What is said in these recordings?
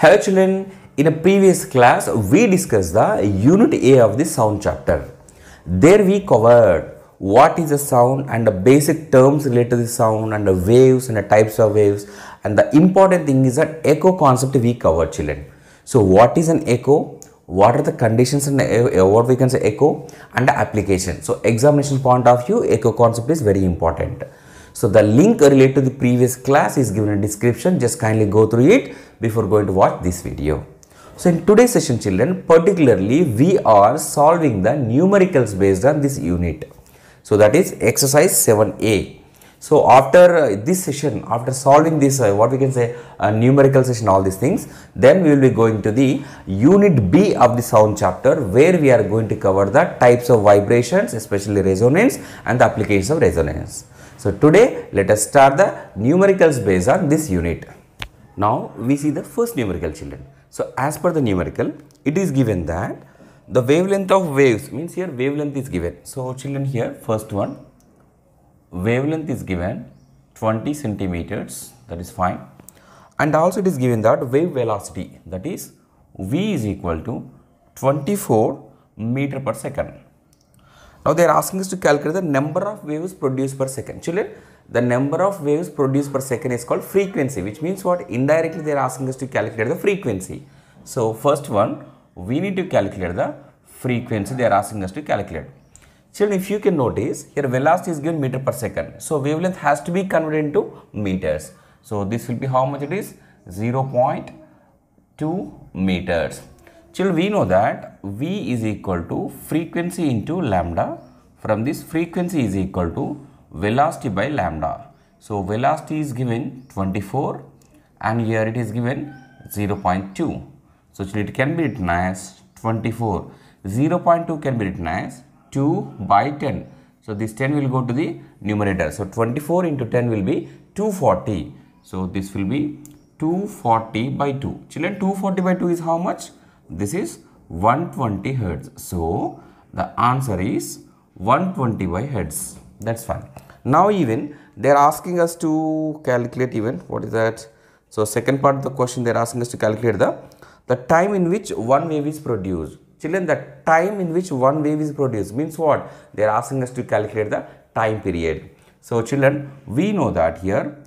Hello children, in a previous class we discussed the unit A of the sound chapter. There we covered what is a sound and the basic terms related to the sound and the waves and the types of waves, and the important thing is that echo concept we covered children. So what is an echo? What are the conditions in what we can say echo and the application? So examination point of view, echo concept is very important. So the link related to the previous class is given in description. Just kindly go through it before going to watch this video. So in today's session children, particularly we are solving the numericals based on this unit. So that is exercise 7A. So after this session, after solving this what we can say numerical session, all these things, then we will be going to the unit B of the sound chapter, where we are going to cover the types of vibrations, especially resonance, and the applications of resonance. So today let us start the numericals based on this unit. Now we see the first numerical children. So as per the numerical, it is given that the wavelength of waves, means here wavelength is given. So children, here first one, wavelength is given 20 centimeters, that is fine, and also it is given that wave velocity, that is v is equal to 24 meter per second. Now they are asking us to calculate the number of waves produced per second. Children, the number of waves produced per second is called frequency, which means what? Indirectly they are asking us to calculate the frequency. So first one, we need to calculate the frequency they are asking us to calculate. Children, if you can notice, here velocity is given meter per second. So wavelength has to be converted into meters. So this will be how much it is? 0.2 meters. Children, we know that V is equal to frequency into lambda. From this, frequency is equal to velocity by lambda. So velocity is given 24 and here it is given 0.2. So it can be written as 24. 0.2 can be written as 2 by 10. So this 10 will go to the numerator. So 24 into 10 will be 240. So this will be 240 by 2. Children, 240 by 2 is how much? This is 120 hertz. So the answer is 120 by hertz. That's fine. Now even they are asking us to calculate even what is that? So second part of the question, they are asking us to calculate the time in which one wave is produced. Children, the time in which one wave is produced means what? They are asking us to calculate the time period. So children, we know that here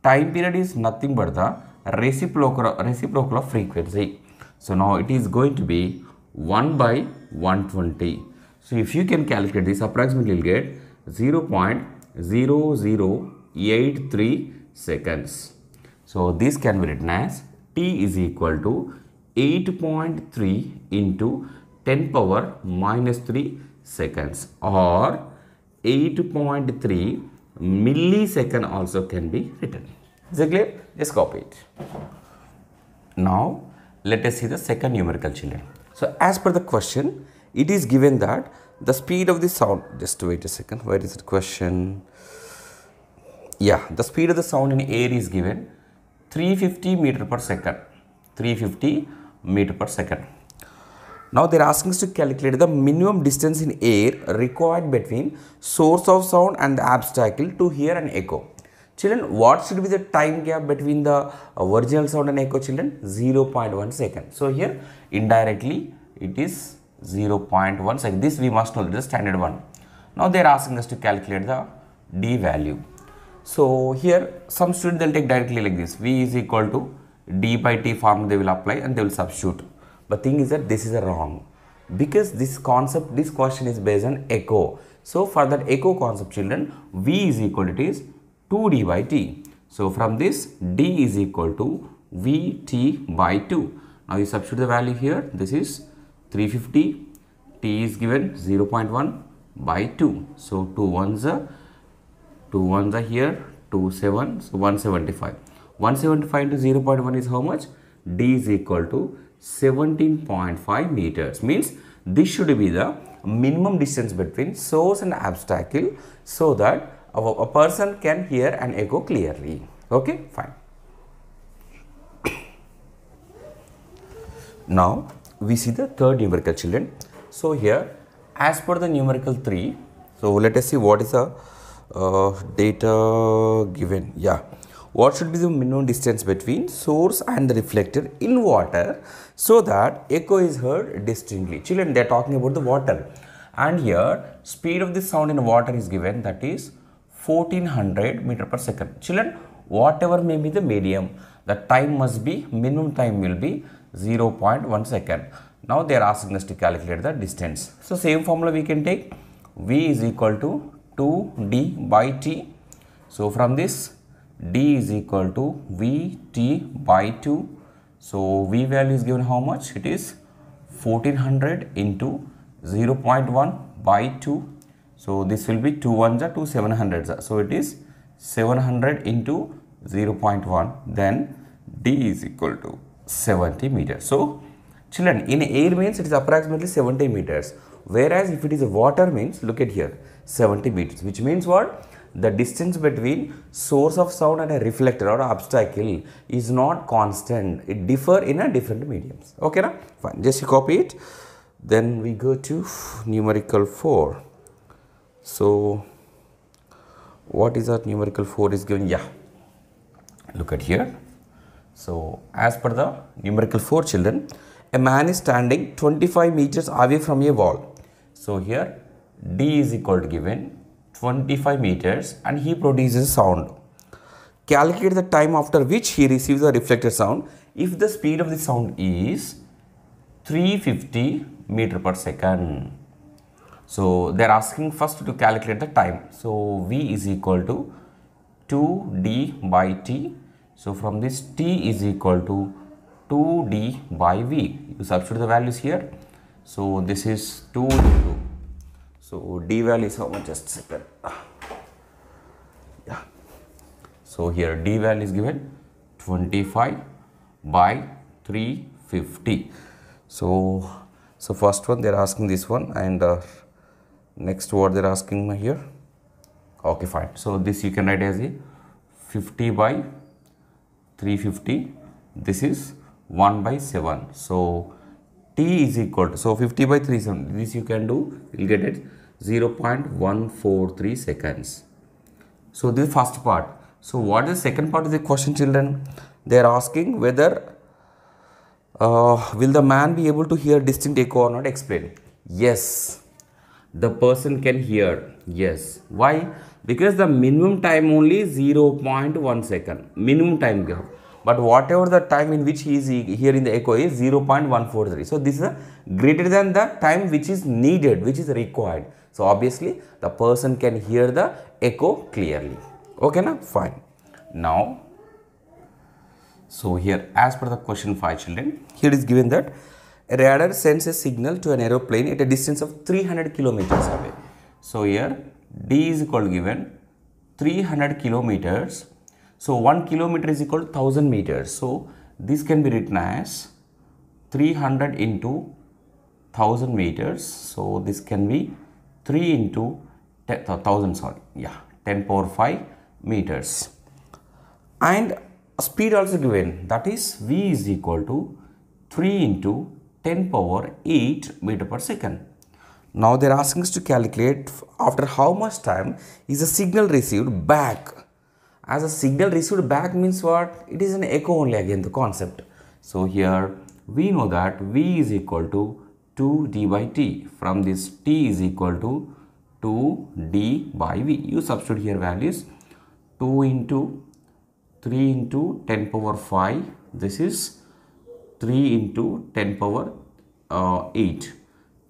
time period is nothing but the reciprocal of frequency. So now it is going to be 1 by 120. So if you can calculate this, approximately you will get 0.0083 seconds. So this can be written as T is equal to 8.3 into 10 power minus 3 seconds, or 8.3 millisecond also can be written. Is it clear? Just copy it. Now let us see the second numerical children. So as per the question, it is given that the speed of the sound, just wait a second, where is the question? Yeah, the speed of the sound in air is given 350 meter per second. 350 meter per second. Now they are asking us to calculate the minimum distance in air required between source of sound and the obstacle to hear an echo. Children, what should be the time gap between the original sound and echo, children? 0.1 second. So here indirectly it is 0.1 second. This we must know, this is standard one. Now they are asking us to calculate the D value. So here some students they will take directly like this. V is equal to D by T form they will apply and they will substitute. But thing is that this is wrong, because this concept, this question is based on echo. So for that echo concept children, V is equal to, it is 2D by T. So from this, D is equal to VT by 2. Now you substitute the value here. This is 350. T is given 0.1 by 2. So 2 ones are here, 2 7, so 175. 175 into 0.1 is how much? D is equal to 17.5 meters. Means this should be the minimum distance between source and obstacle, so that a person can hear an echo clearly. Okay, fine. Now we see the third numerical children. So here as per the numerical 3, so let us see what is the data given. Yeah, what should be the minimum distance between source and the reflector in water so that echo is heard distinctly. Children, they are talking about the water, and here speed of the sound in water is given, that is 1400 meter per second. Children, whatever may be the medium, the time must be, minimum time will be 0.1 second. Now they are asking us to calculate the distance. So same formula we can take, V is equal to 2d by t. So from this, d is equal to Vt by 2. So V value is given how much? It is 1400 into 0.1 by 2. So this will be 2 ones are 2 700s. So it is 700 into 0.1. Then d is equal to 70 meters. So children, in air means it is approximately 70 meters. Whereas if it is a water means, look at here, 70 meters. Which means what? The distance between source of sound and a reflector or obstacle is not constant. It differ in a different mediums. Okay, na? Fine. Just copy it. Then we go to numerical 4. So what is that numerical 4 is given? Yeah. Look at here. So as per the numerical 4, children, a man is standing 25 meters away from a wall. So here d is equal to given 25 meters and he produces sound. Calculate the time after which he receives the reflected sound if the speed of the sound is 350 meter per second. So they are asking first to calculate the time. So V is equal to 2d by t. So from this, t is equal to 2d by v. You substitute the values here. So this is 2 into. So d value is how much? Just a second. Yeah. So here d value is given 25 by 350. So first one they are asking this one, and next what they are asking here. Okay, fine. So this you can write as a 50 by 350. This is 1 by 7. So t is equal to, so 50 by 370. This you can do, you will get it 0.143 seconds. So this is first part. So what is the second part of the question, children? They are asking whether will the man be able to hear distinct echo or not? Explain. Yes, the person can hear. Yes. Why? Because the minimum time only is 0.1 second. Minimum time gap. But whatever the time in which he is hearing the echo is 0.143. So this is greater than the time which is needed, which is required. So obviously the person can hear the echo clearly. Okay, na? Fine. Now, so here as per the question 5, children, here is given that a radar sends a signal to an aeroplane at a distance of 300 kilometers away. So here d is equal to given 300 kilometers. So 1 kilometer is equal to 1000 meters. So this can be written as 300 into 1000 meters. So this can be 3 into 1000, sorry, yeah, 10 power 5 meters. And speed also given, that is V is equal to 3 into 10 power 8 meter per second. Now they are asking us to calculate after how much time is the signal received back. As a signal received back means what? It is an echo only, again the concept. So here we know that V is equal to 2d by t. From this, t is equal to 2d by v. You substitute here values. 2 into 3 into 10 power 5. This is 3 into 10 power 8.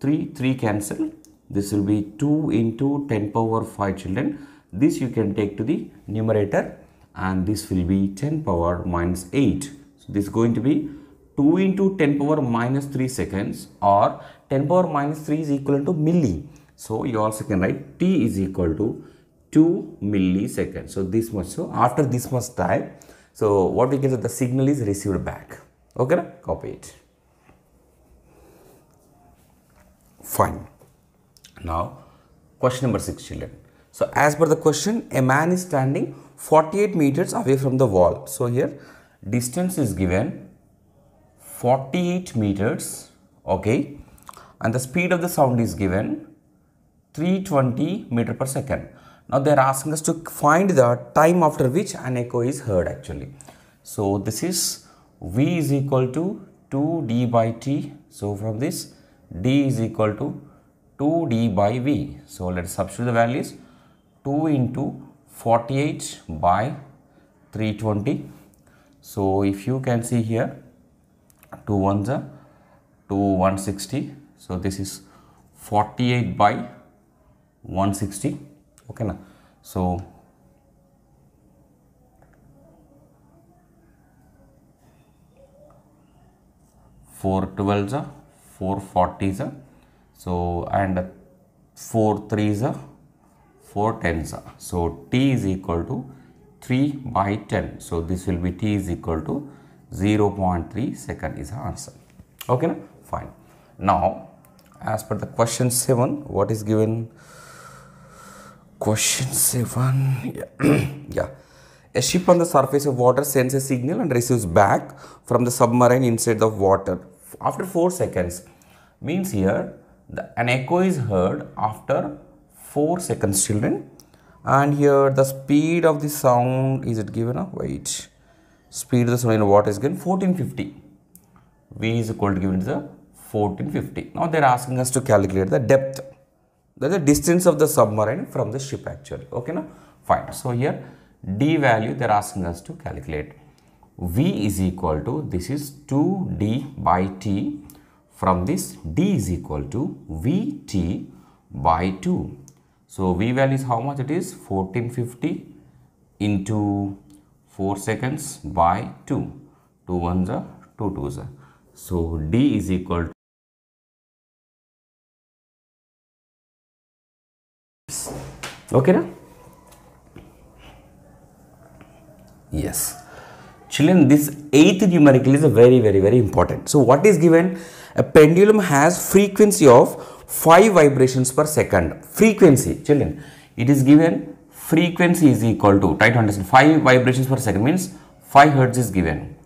3 cancel. This will be 2 into 10 power 5, children. This you can take to the numerator, and this will be 10 power minus 8. So this is going to be 2 into 10 power minus 3 seconds, or 10 power minus 3 is equal to milli. So you also can write t is equal to 2 milliseconds. So this much. So after this much time, so what we get is the signal is received back. Okay, copy it. Fine. Now question number 6, children. So as per the question, a man is standing 48 meters away from the wall. So here distance is given 48 meters, okay, and the speed of the sound is given 320 meter per second. Now they are asking us to find the time after which an echo is heard actually. So this is V is equal to 2d by t. So from this d is equal to 2d by v. So let's substitute the values. 2 into 48 by 320. So if you can see here, 2 ones are 2 160. So this is 48 by 160. Okay na? So four 12s are 4 40s are, so and 4 3s are 4 10s are. So t is equal to 3 by 10. So this will be t is equal to 0.3 second is the answer. Okay na? Fine. Now as per the question 7, what is given? Question 7, yeah. A ship on the surface of water sends a signal and receives back from the submarine inside the water after 4 seconds. Means here an echo is heard after 4 seconds, children. And here the speed of the sound, is it given? Wait. Speed of the sound in water is given 1450. V is equal to given to the 1450. Now they are asking us to calculate the depth. That is the distance of the submarine from the ship actually. Okay, now fine. So here d value they are asking us to calculate. V is equal to, this is 2d by t. From this d is equal to vt by 2. So v value is how much? It is 1450 into 4 seconds by 2. 2 ones are 2 twos are. So d is equal to, okay na? Yes. Children, this 8th numerical is a very important. So what is given? A pendulum has frequency of 5 vibrations per second. Frequency, children, it is given frequency is equal to, try to understand, 5 vibrations per second means 5 hertz is given.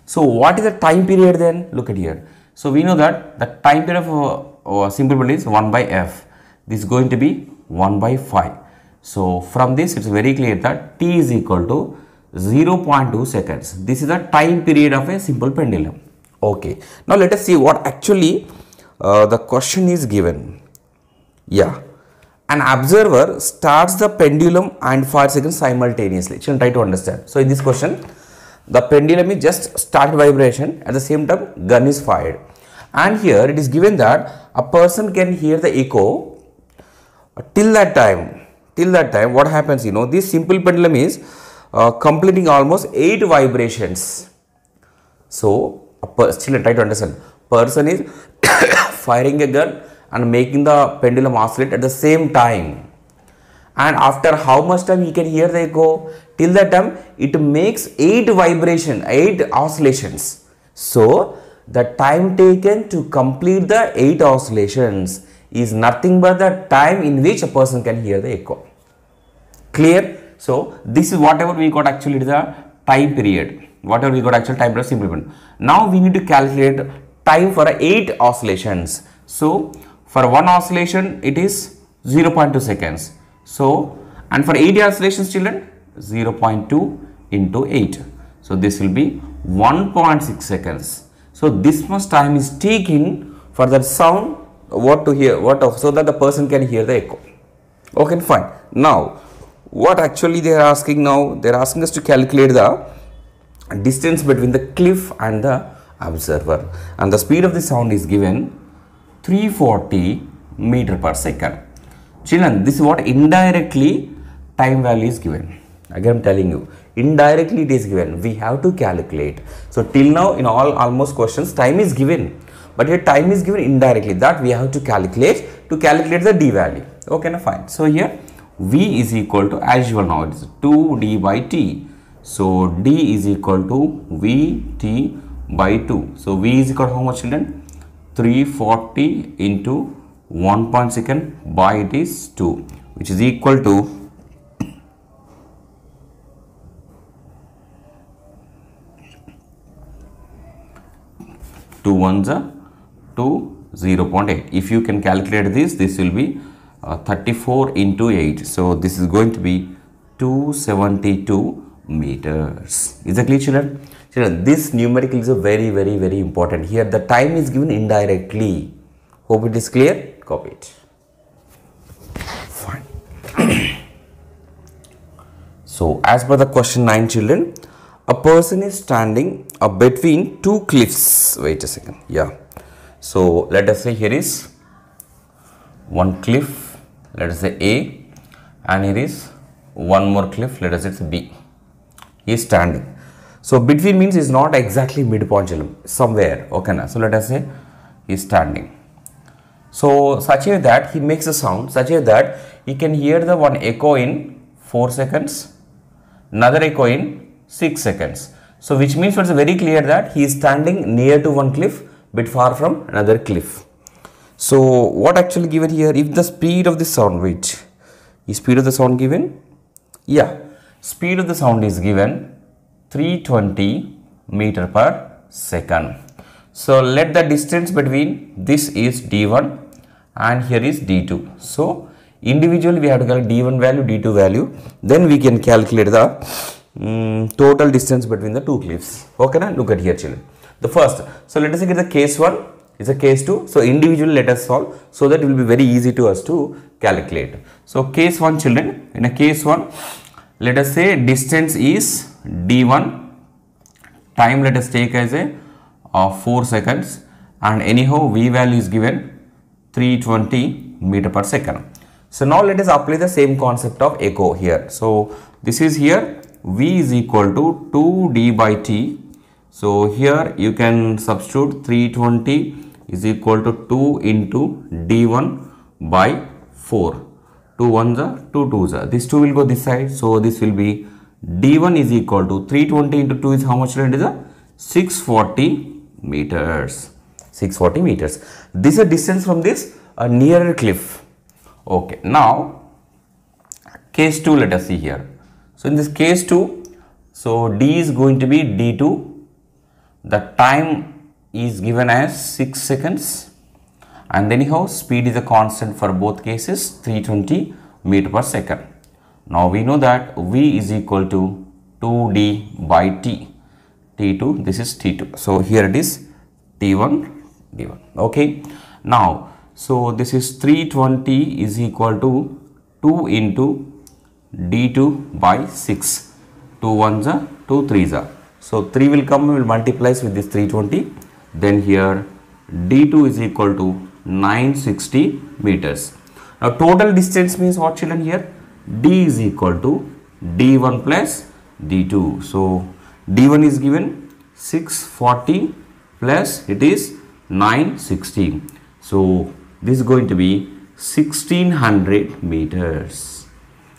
So what is the time period then? Look at here. So we know that the time period of a simple body is 1 by f. This is going to be 1 by 5. So from this it is very clear that t is equal to 0.2 seconds. This is the time period of a simple pendulum. Okay. Now let us see what actually the question is given. Yeah. An observer starts the pendulum and 5 seconds simultaneously. Children, try to understand. So in this question, the pendulum is just start vibration, at the same time gun is fired. And here it is given that a person can hear the echo till that time what happens, you know, this simple pendulum is completing almost 8 vibrations. So children, try to understand, person is firing a gun and making the pendulum oscillate at the same time, and after how much time he can hear the echo? Till that time it makes 8 vibration, 8 oscillations. So the time taken to complete the 8 oscillations is nothing but the time in which a person can hear the echo. Clear? So this is whatever we got actually the time period. Whatever we got actual time period simplement. Now we need to calculate time for 8 oscillations. So for one oscillation it is 0.2 seconds. So and for 8 oscillations, children, 0.2 into 8. So this will be 1.6 seconds. So this much time is taken for that sound what to hear, so that the person can hear the echo. Okay, fine. Now what actually they are asking now? They are asking us to calculate the distance between the cliff and the observer, and the speed of the sound is given 340 meter per second. Children, this is what indirectly time value is given. Again I am telling you, indirectly it is given. We have to calculate. So till now in almost questions time is given, but here time is given indirectly, that we have to calculate the d value. Okay, now fine. So here v is equal to, as usual now it is 2d by t. So d is equal to vt by 2. So v is equal to how much, children? 340 into 1 second by it is 2, which is equal to 2 ones are 2, 0.8. If you can calculate this will be 34 into 8. So this is going to be 272 meters. Is that clear, children? Children, this numerical is a very important. Here the time is given indirectly. Hope it is clear. Copy it. Fine. So as per the question 9, children, a person is standing between two cliffs. Wait a second. Yeah. So let us say here is one cliff, let us say A, and here is one more cliff, let us say it's B. He is standing. So between means is not exactly midpoint, somewhere. Okay, na? So let us say he is standing. So such a that he makes a sound such a that he can hear the one echo in 4 seconds, another echo in 6 seconds. So which means it's very clear that he is standing near to one cliff, bit far from another cliff. So what actually given here, if the speed of the sound, wait, is speed of the sound given? Yeah, speed of the sound is given 320 meter per second. So let the distance between this is d1 and here is d2. So individually we have to calculate d1 value, d2 value, then we can calculate the total distance between the two cliffs. Okay, now look at here, children. The first, so let us get the case 1 is a case 2. So individually let us solve so that it will be very easy to us to calculate. So case 1, children, in a case 1, let us say distance is d1, time let us take as a 4 seconds, and anyhow v value is given 320 meter per second. So now let us apply the same concept of echo here. So this is here v is equal to 2d by t. So here you can substitute 320 is equal to 2 into d1 by 4. 2 1s are 2 2s are. This 2 will go this side. So this will be d1 is equal to 320 into 2 is how much? It is a 640 meters. 640 meters. This is a distance from this nearer cliff. Okay. Now case 2 let us see here. So in this case 2, so d is going to be d2. The time is given as 6 seconds, and anyhow speed is a constant for both cases, 320 meter per second. Now we know that v is equal to 2d by t. t2, this is t2. So here it is t1 d1. Okay. Now so this is 320 is equal to 2 into d2 by 6. 2 1s are 2 3s are. So 3 will come, will multiplies with this 320. Then here d2 is equal to 960 meters. Now total distance means what, children? Here d is equal to d1 plus d2. So d1 is given 640 plus it is 960. So this is going to be 1600 meters.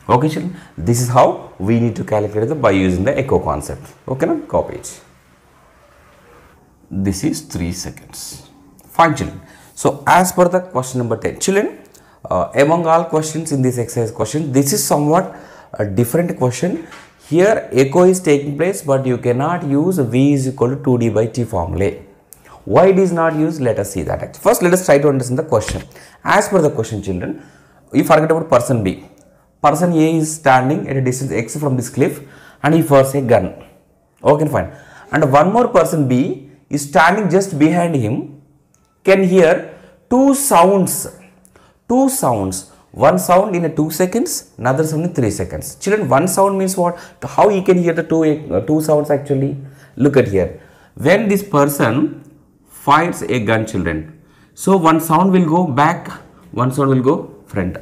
Okay, children, this is how we need to calculate it by using the echo concept. Okay, now copy it. This is 3 seconds. Fine, children. So as per the question number 10, children, among all questions in this exercise question, this is somewhat a different question. Here echo is taking place, but you cannot use v is equal to 2d by t formula. Why it is not used? Let us see that. First, let us try to understand the question. As per the question, children, you forget about person B. Person A is standing at a distance x from this cliff and he fires a gun. Okay, fine. And one more person B is standing just behind him, can hear two sounds. One sound in a 2 seconds, another sound in 3 seconds. Children, one sound means what? How he can hear the two sounds actually? Look at here. When this person fires a gun, children, so one sound will go back, one sound will go front.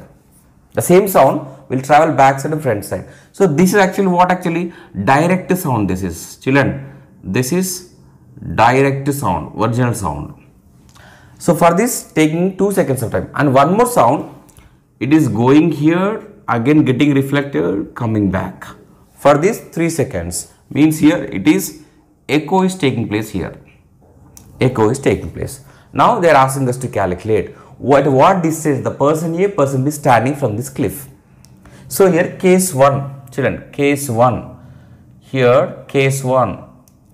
The same sound will travel back side and front side. So this is actually what actually direct sound this is. Children, this is direct sound, original sound. So for this taking 2 seconds of time, and one more sound, it is going here, again getting reflected, coming back. For this 3 seconds, means here it is echo is taking place here. Echo is taking place. Now they are asking us to calculate what distance the person A, person B standing from this cliff. So here case 1, children, case 1, here case 1,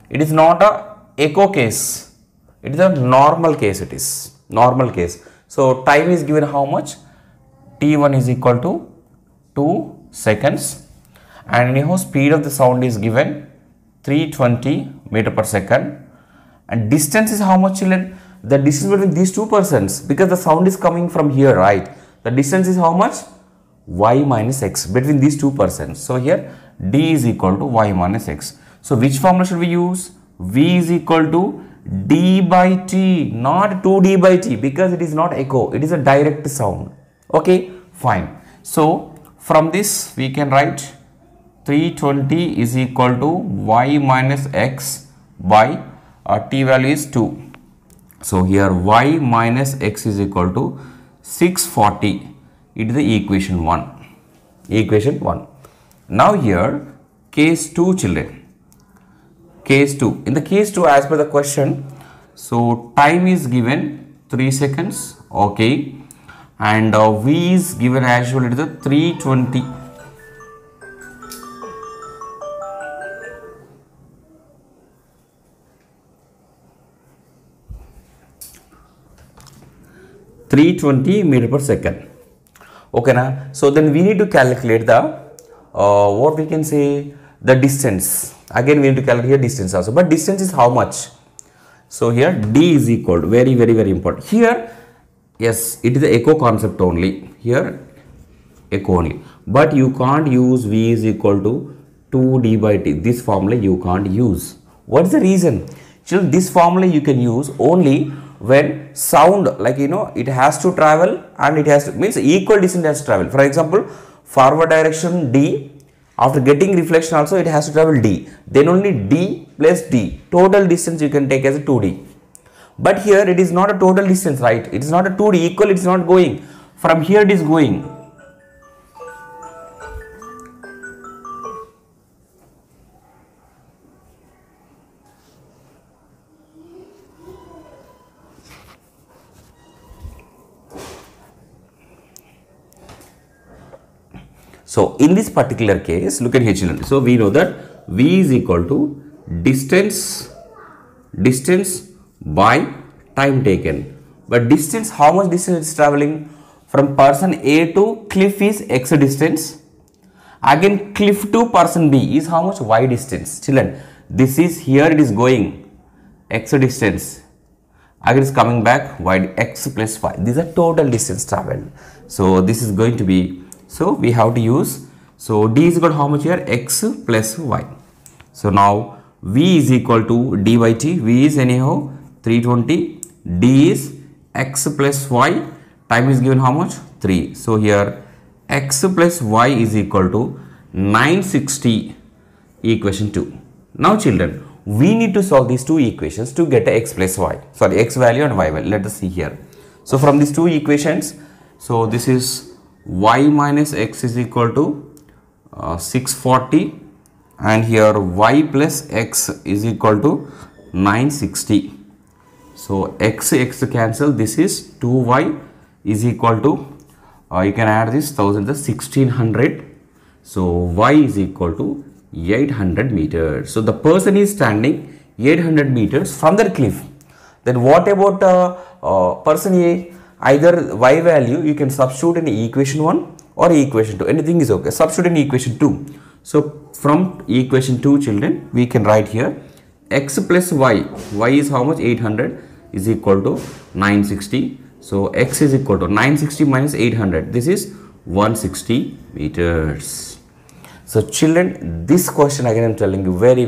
it is not a echo case, it is a normal case, it is normal case. So time is given how much? t1 is equal to 2 seconds, and anyhow speed of the sound is given 320 meter per second, and distance is how much, children? The distance between these two persons, because the sound is coming from here, right? The distance is how much? Y minus x between these two persons. So here d is equal to y minus x. So which formula should we use? V is equal to d by t, not 2d by t, because it is not echo, it is a direct sound. Okay, fine. So from this we can write 320 is equal to y minus x by t value is 2. So here y minus x is equal to 640. It is the equation 1. Equation 1. Now here case 2, children. Case 2. In the case 2, as per the question, so time is given 3 seconds. Okay. And V is given as usual, it is the 320. meter per second. Okay, na? So then we need to calculate the what we can say, the distance. Again we need to calculate here distance also, but distance is how much? So here d is equal to, very important here. Yes, it is the echo concept only, here echo only, but you can't use V is equal to 2d by t. This formula you can't use. What is the reason? Children, this formula you can use only when sound, like it has to travel, and it has to, means equal distance has to travel. For example, forward direction d, after getting reflection also it has to travel d, then only d plus d, total distance you can take as a 2d. But here it is not a total distance, right? It is not a 2d, equal, it is not going. From here it is going. So in this particular case, look at here, children. So we know that V is equal to distance by time taken. But distance, how much distance is traveling? From person A to cliff is x distance. Again cliff to person B is how much? Y distance. Children, this is here, it is going x distance. Again it is coming back y, x plus y. These are total distance traveled. So this is going to be, so we have to use, so d is equal to how much here? X plus y. So now V is equal to d by t. V is anyhow 320. D is x plus y. Time is given how much? 3. So here x plus y is equal to 960, equation 2. Now children, we need to solve these two equations to get a x plus y, sorry, x value and y value. Let us see here. So from these two equations, so this is y minus x is equal to 640, and here y plus x is equal to 960. So x cancel, this is 2y is equal to, you can add this 1000, the 1600. So y is equal to 800 meters. So the person is standing 800 meters from the cliff. Then what about person A? Either y value you can substitute in equation 1 or equation 2, anything is okay. Substitute in equation 2. So from equation 2, children, we can write here x plus y, y is how much? 800 is equal to 960. So x is equal to 960 minus 800, this is 160 meters. So children, this question again I am telling you very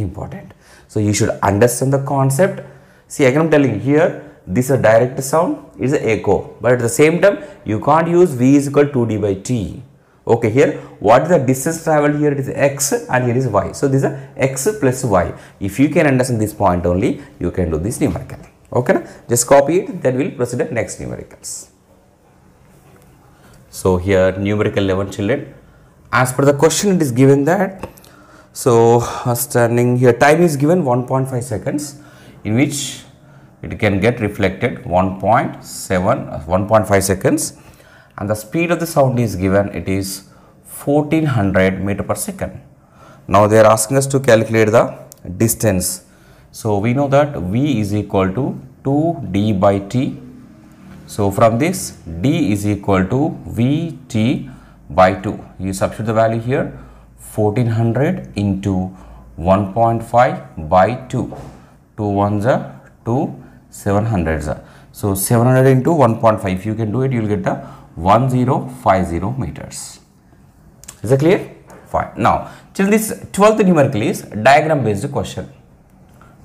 important. So you should understand the concept. See, again I am telling you here, this is a direct sound, it is an echo, but at the same time you can't use V is equal to 2d by t. Okay, here what is the distance traveled? Here it is x and here is y. So this is a x plus y. If you can understand this point only, you can do this numerical. Okay, just copy it, then we'll proceed to next numericals. So here numerical 11, children. As per the question, it is given that, so standing here, time is given 1.5 seconds, in which it can get reflected 1.5 seconds, and the speed of the sound is given, it is 1400 meter per second. Now they are asking us to calculate the distance. So we know that V is equal to 2d by t. So from this, D is equal to Vt by 2. You substitute the value here, 1400 into 1.5 by 2. 2 ones are 2, 700s are. So 700 into 1.5, if you can do it, you will get the 1050 meters. Is that clear? Fine. Now, children, this 12th numerical is diagram based question.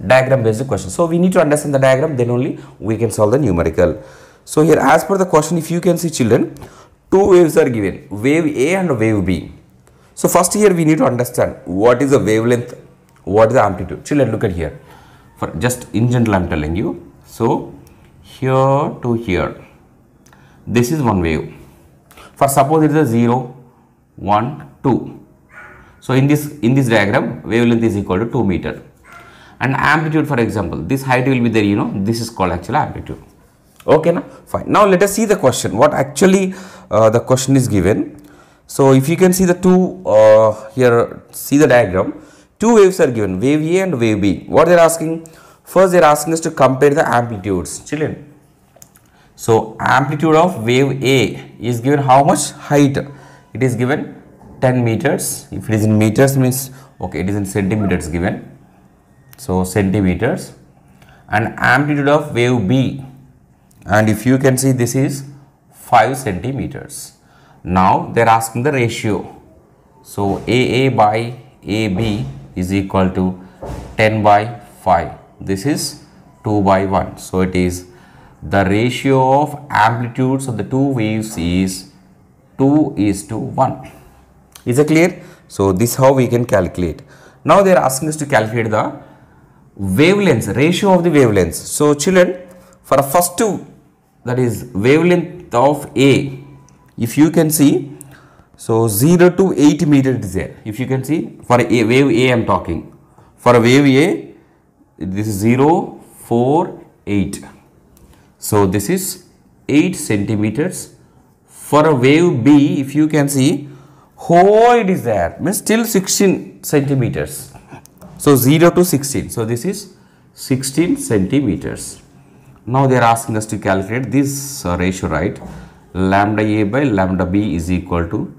Diagram based question. So we need to understand the diagram, then only we can solve the numerical. So here, as per the question, if you can see, children, two waves are given, wave A and wave B. So first here we need to understand what is the wavelength, what is the amplitude. Children, look at here. For just in general, I am telling you. So here to here, this is one wave. For suppose it is a 0, 1, 2. So in this diagram, wavelength is equal to 2 meter. And amplitude, for example, this height will be there, this is called actual amplitude. Okay, now fine. Now let us see the question. What actually the question is given. So if you can see the two here, see the diagram. Two waves are given, wave A and wave B. What they are asking? First, they are asking us to compare the amplitudes. Children. So amplitude of wave A is given how much height? It is given 10 meters. If it is in meters, means okay, it is in centimeters given. So centimeters. And amplitude of wave B, and if you can see, this is 5 centimeters. Now they are asking the ratio. So AA by AB is equal to 10 by 5. This is 2 by 1. So it is the ratio of amplitudes of the two waves is 2:1. Is it clear? So this is how we can calculate. Now they are asking us to calculate the wavelengths, ratio of the wavelengths. So children, for first two, that is wavelength of A, if you can see, so 0 to 8 meter it is there. If you can see, for a wave A I am talking. For a wave A, this is 0, 4, 8. So this is 8 centimeters. For a wave B, if you can see, whole it is there, means still 16 centimeters. So 0 to 16. So this is 16 centimeters. Now they are asking us to calculate this ratio, right? Lambda A by lambda B is equal to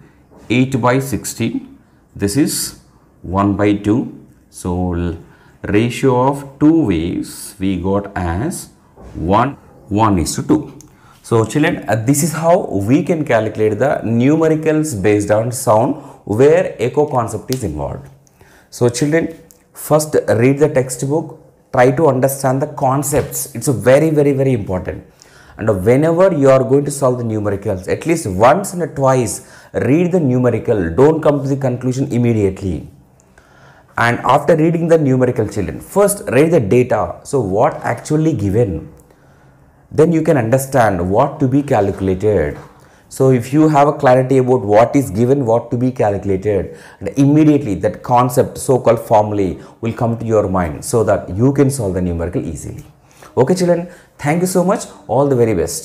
8 by 16. This is 1 by 2. So ratio of two waves we got as 1:2. So children, this is how we can calculate the numericals based on sound where echo concept is involved. So children, first read the textbook, try to understand the concepts. It's a very important. And whenever you are going to solve the numericals, at least once and twice read the numerical. Don't come to the conclusion immediately. And after reading the numerical, children, first read the data. So what actually given? Then you can understand what to be calculated. So if you have a clarity about what is given, what to be calculated, immediately that concept, so-called formulae will come to your mind so that you can solve the numerical easily. Okay children, thank you so much. All the very best.